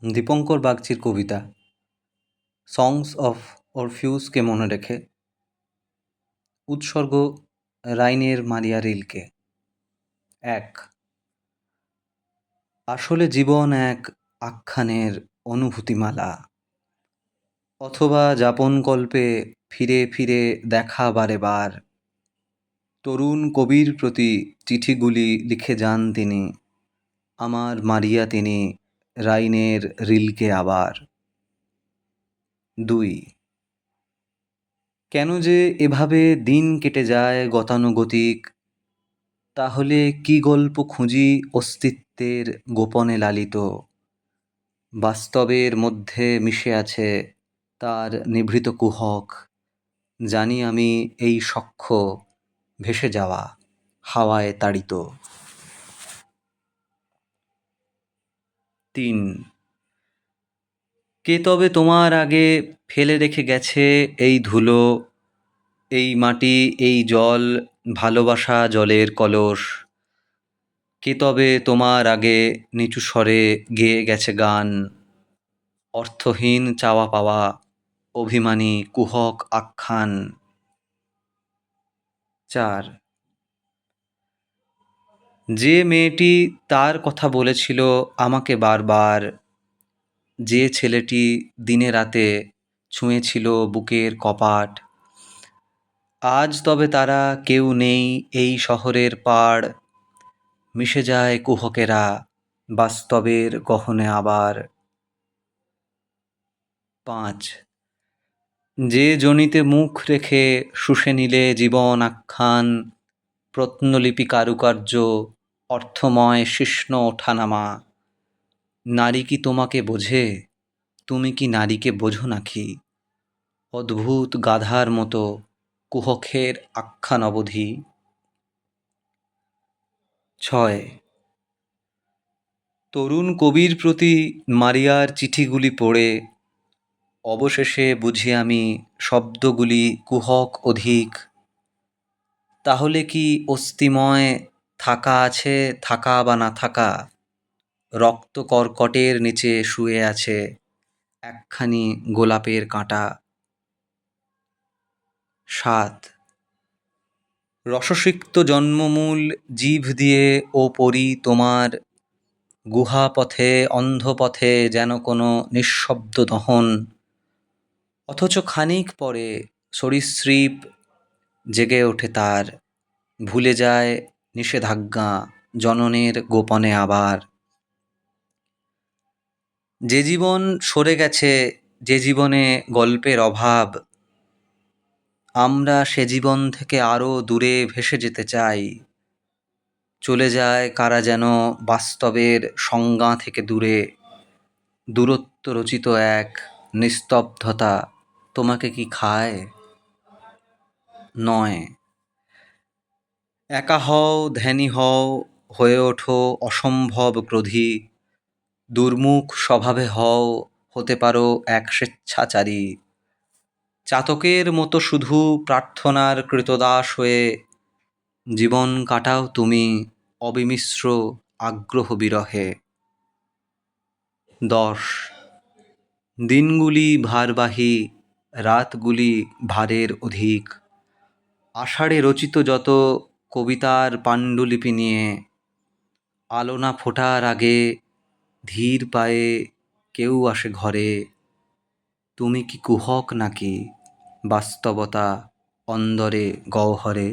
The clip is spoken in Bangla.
দীপঙ্কর বাগচির কবিতা সংস অফ অরফিউসকে মনে রেখে উৎসর্গ রাইনের মারিয়া রিলকে। এক, আসলে জীবন এক আখ্যানের অনুভূতিমালা, অথবা যাপনকল্পে ফিরে ফিরে দেখা বারে বার। তরুণ কবির প্রতি চিঠিগুলি লিখে যান তিনি, আমার মারিয়া তিনি রাইনের রিলকে আবার। দুই, কেন যে এভাবে দিন কেটে যায় গতানুগতিক, তাহলে কি গল্প খুঁজি অস্তিত্বের গোপনে লালিত, বাস্তবের মধ্যে মিশে আছে তার নিভৃত কুহক। জানি আমি এই সখ্য ভেসে যাওয়া, হাওয়ায় তাড়িত। তিন, কে তবে তোমার আগে ফেলে রেখে গেছে এই ধুলো, এই মাটি, এই জল, ভালোবাসা জলের কলস? কে তবে তোমার আগে নিচু স্বরে গেয়ে গেছে গান, অর্থহীন চাওয়া পাওয়া, অভিমানী কুহক আখ্যান? চার, যে মেয়েটি তার কথা বলেছিল আমাকে বারবার, যে ছেলেটি দিনে রাতে ছুঁয়েছিল বুকের কপাট, আজ তবে তারা কেউ নেই এই শহরের পাড়। মিশে যায় কুহকেরা বাস্তবের গহনে আবার। পাঁচ, যে জনিতে মুখ রেখে শুষে নিলে জীবন আখ্যান, প্রত্নলিপি কারুকার্য, অর্থময় শিষ্ণ ওঠানামা। নারী কি তোমাকে বোঝে? তুমি কি নারীকে বোঝো নাকি? অদ্ভুত গাধার মতো কুহকের আখ্যান অবধি। ছয়, তরুণ কবির প্রতি মারিয়ার চিঠিগুলি পড়ে অবশেষে বুঝি আমি শব্দগুলি কুহক অধিক। তাহলে কি অস্থিময় থাকা আছে, থাকা বা না থাকা? রক্ত কর্কটের নিচে শুয়ে আছে একখানি গোলাপের কাঁটা। সাত, রসসিক্ত জন্মমূল জিভ দিয়ে ও পড়ি তোমার গুহাপথে অন্ধপথে যেন কোনো নিঃশব্দ দহন, অথচ খানিক পরে সরীসৃপ জেগে ওঠে তার, ভুলে যায় নিষেধাজ্ঞা জননের গোপনে আবার। যে জীবন সরে গেছে, যে জীবনে গল্পের অভাব, আমরা সে জীবন থেকে আরও দূরে ভেসে যেতে চাই। চলে যায় কারা যেন বাস্তবের সংজ্ঞা থেকে দূরে, দূরত্ব রচিত এক নিস্তব্ধতা তোমাকে কি খায়? নয়, একা হও, ধ্যানী হও, হয়ে ওঠো অসম্ভব ক্রোধী, দুর্মুখ স্বভাবে হও, হতে পারো এক স্বেচ্ছাচারী। চাতকের মতো শুধু প্রার্থনার কৃতদাস হয়ে জীবন কাটাও তুমি অবিমিশ্র আগ্রহ বিরহে। 10, দিনগুলি ভারবাহী, রাতগুলি ভারের অধিক, আষাঢ়ে রচিত যত কবিতার পাণ্ডুলিপি নিয়ে, আলো না ফোটার আগে ধীর পায়ে কেউ আসে ঘরে। তুমি কি কুহক নাকি বাস্তবতা অন্দরে গহ্বরে?